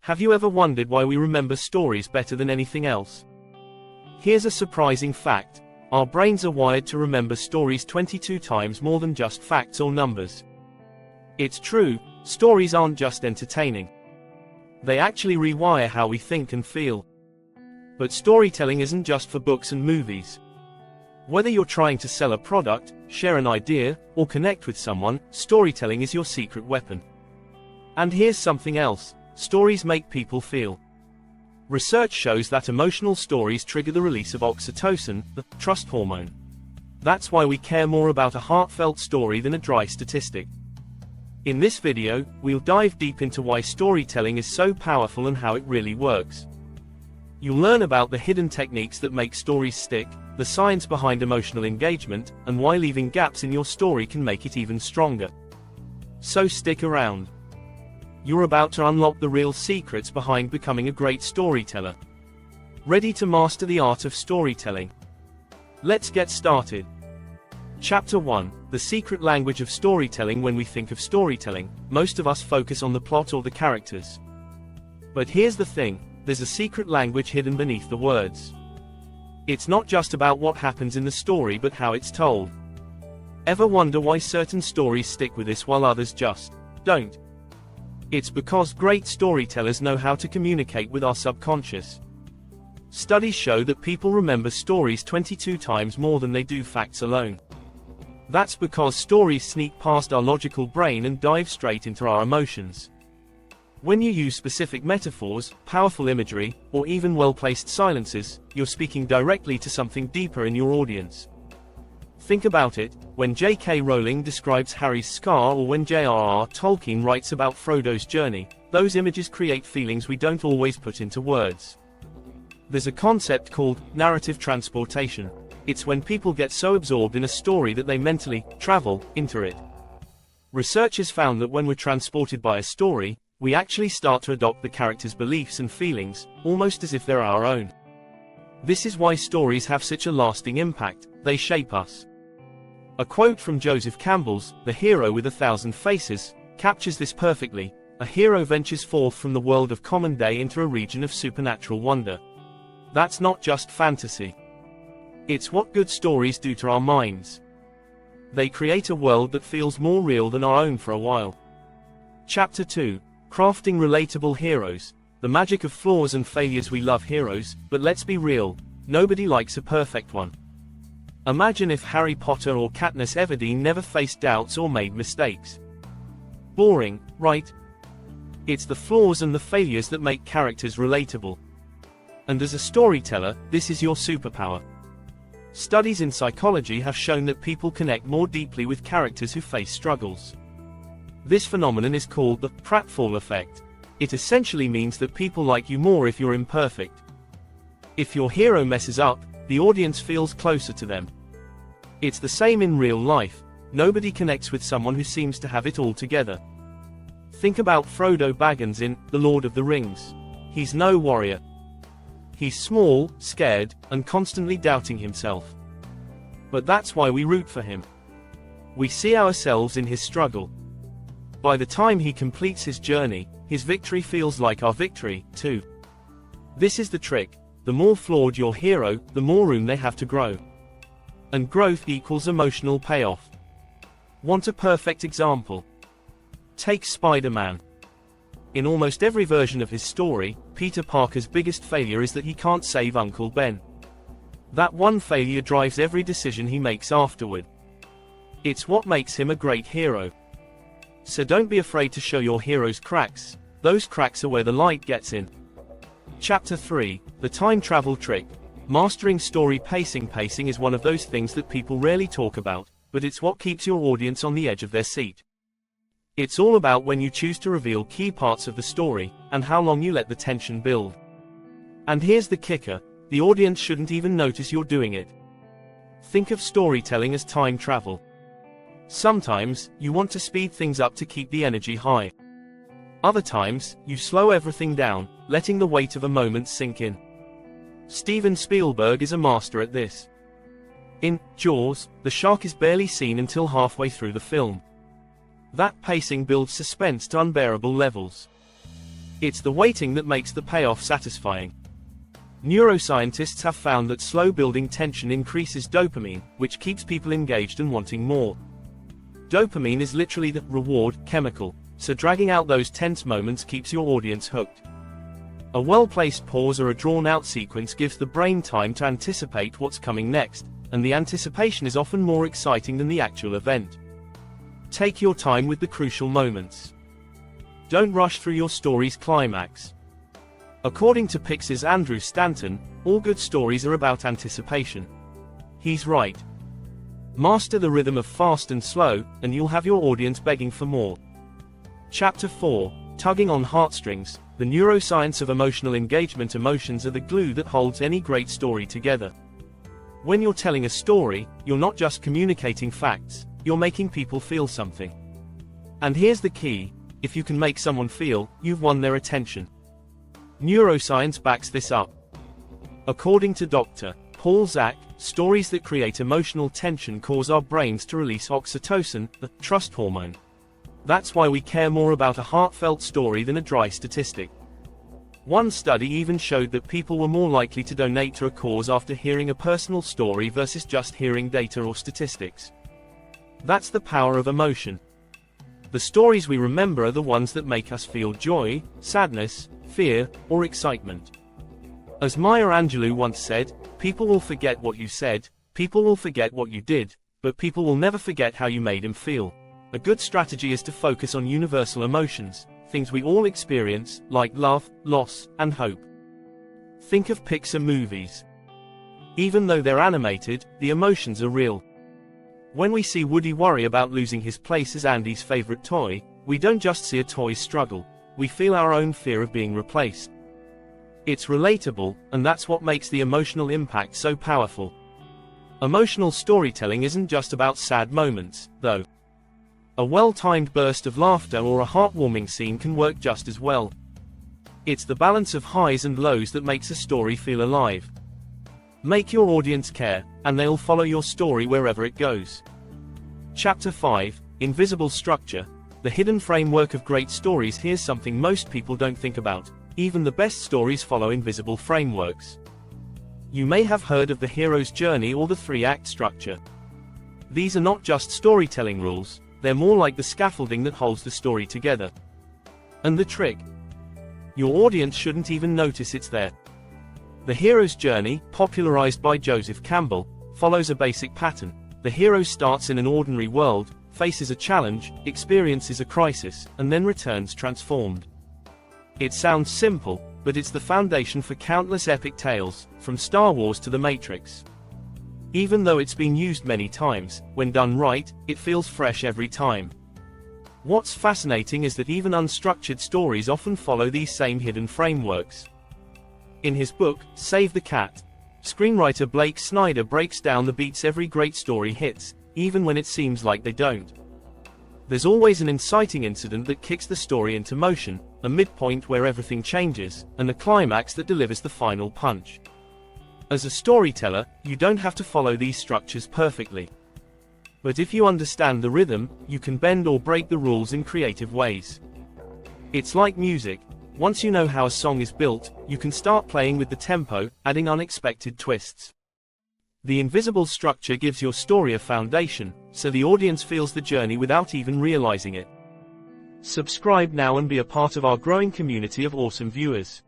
Have you ever wondered why we remember stories better than anything else? Here's a surprising fact. Our brains are wired to remember stories 22 times more than just facts or numbers. It's true, stories aren't just entertaining. They actually rewire how we think and feel. But storytelling isn't just for books and movies. Whether you're trying to sell a product, share an idea, or connect with someone, storytelling is your secret weapon. And here's something else. Stories make people feel. Research shows that emotional stories trigger the release of oxytocin, the trust hormone. That's why we care more about a heartfelt story than a dry statistic. In this video, we'll dive deep into why storytelling is so powerful and how it really works. You'll learn about the hidden techniques that make stories stick, the science behind emotional engagement, and why leaving gaps in your story can make it even stronger. So stick around. You're about to unlock the real secrets behind becoming a great storyteller. Ready to master the art of storytelling? Let's get started. Chapter 1: The secret language of storytelling. When we think of storytelling, most of us focus on the plot or the characters. But here's the thing, there's a secret language hidden beneath the words. It's not just about what happens in the story but how it's told. Ever wonder why certain stories stick with us while others just don't? It's because great storytellers know how to communicate with our subconscious. Studies show that people remember stories 22 times more than they do facts alone. That's because stories sneak past our logical brain and dive straight into our emotions. When you use specific metaphors, powerful imagery, or even well-placed silences, you're speaking directly to something deeper in your audience. Think about it, when J.K. Rowling describes Harry's scar or when J.R.R. Tolkien writes about Frodo's journey, those images create feelings we don't always put into words. There's a concept called narrative transportation. It's when people get so absorbed in a story that they mentally travel into it. Research has found that when we're transported by a story, we actually start to adopt the character's beliefs and feelings, almost as if they're our own. This is why stories have such a lasting impact. They shape us. A quote from Joseph Campbell's "The Hero with 1,000 Faces" captures this perfectly. A hero ventures forth from the world of common day into a region of supernatural wonder. That's not just fantasy. It's what good stories do to our minds. They create a world that feels more real than our own for a while. Chapter 2: Crafting Relatable Heroes. The magic of flaws and failures. We love heroes, but let's be real, nobody likes a perfect one. Imagine if Harry Potter or Katniss Everdeen never faced doubts or made mistakes. Boring, right? It's the flaws and the failures that make characters relatable. And as a storyteller, this is your superpower. Studies in psychology have shown that people connect more deeply with characters who face struggles. This phenomenon is called the pratfall effect. It essentially means that people like you more if you're imperfect. If your hero messes up, the audience feels closer to them. It's the same in real life. Nobody connects with someone who seems to have it all together. Think about Frodo Baggins in The Lord of the Rings. He's no warrior. He's small, scared, and constantly doubting himself. But that's why we root for him. We see ourselves in his struggle. By the time he completes his journey, his victory feels like our victory, too. This is the trick. The more flawed your hero, the more room they have to grow. And growth equals emotional payoff. Want a perfect example? Take Spider-Man. In almost every version of his story, Peter Parker's biggest failure is that he can't save Uncle Ben. That one failure drives every decision he makes afterward. It's what makes him a great hero. So don't be afraid to show your hero's cracks. Those cracks are where the light gets in. Chapter 3: The Time Travel Trick. Mastering story pacing. Pacing is one of those things that people rarely talk about, but it's what keeps your audience on the edge of their seat. It's all about when you choose to reveal key parts of the story, and how long you let the tension build. And here's the kicker, the audience shouldn't even notice you're doing it. Think of storytelling as time travel. Sometimes, you want to speed things up to keep the energy high. Other times, you slow everything down, letting the weight of a moment sink in. Steven Spielberg is a master at this. In Jaws, the shark is barely seen until halfway through the film. That pacing builds suspense to unbearable levels. It's the waiting that makes the payoff satisfying. Neuroscientists have found that slow building tension increases dopamine, which keeps people engaged and wanting more. Dopamine is literally the reward chemical, so dragging out those tense moments keeps your audience hooked. A well-placed pause or a drawn-out sequence gives the brain time to anticipate what's coming next, and the anticipation is often more exciting than the actual event. Take your time with the crucial moments. Don't rush through your story's climax. According to Pixar's Andrew Stanton, all good stories are about anticipation. He's right. Master the rhythm of fast and slow, and you'll have your audience begging for more. Chapter 4, Tugging on Heartstrings, the Neuroscience of Emotional Engagement. Emotions are the glue that holds any great story together. When you're telling a story, you're not just communicating facts, you're making people feel something. And here's the key: if you can make someone feel, you've won their attention. Neuroscience backs this up. According to Dr. Paul Zak, stories that create emotional tension cause our brains to release oxytocin, the trust hormone. That's why we care more about a heartfelt story than a dry statistic. One study even showed that people were more likely to donate to a cause after hearing a personal story versus just hearing data or statistics. That's the power of emotion. The stories we remember are the ones that make us feel joy, sadness, fear, or excitement. As Maya Angelou once said, people will forget what you said, people will forget what you did, but people will never forget how you made him feel. A good strategy is to focus on universal emotions, things we all experience, like love, loss, and hope. Think of Pixar movies. Even though they're animated, the emotions are real. When we see Woody worry about losing his place as Andy's favorite toy, we don't just see a toy's struggle, we feel our own fear of being replaced. It's relatable, and that's what makes the emotional impact so powerful. Emotional storytelling isn't just about sad moments, though. A well-timed burst of laughter or a heartwarming scene can work just as well. It's the balance of highs and lows that makes a story feel alive. Make your audience care, and they'll follow your story wherever it goes. Chapter 5, Invisible Structure, the hidden framework of great stories. Here's something most people don't think about. Even the best stories follow invisible frameworks. You may have heard of the hero's journey or the three-act structure. These are not just storytelling rules, they're more like the scaffolding that holds the story together. And the trick? Your audience shouldn't even notice it's there. The hero's journey, popularized by Joseph Campbell, follows a basic pattern. The hero starts in an ordinary world, faces a challenge, experiences a crisis, and then returns transformed. It sounds simple, but it's the foundation for countless epic tales, from Star Wars to The Matrix. Even though it's been used many times, when done right, it feels fresh every time. What's fascinating is that even unstructured stories often follow these same hidden frameworks. In his book, Save the Cat, screenwriter Blake Snyder breaks down the beats every great story hits, even when it seems like they don't. There's always an inciting incident that kicks the story into motion, a midpoint where everything changes, and a climax that delivers the final punch. As a storyteller, you don't have to follow these structures perfectly. But if you understand the rhythm, you can bend or break the rules in creative ways. It's like music. Once you know how a song is built, you can start playing with the tempo, adding unexpected twists. The invisible structure gives your story a foundation, so the audience feels the journey without even realizing it. Subscribe now and be a part of our growing community of awesome viewers.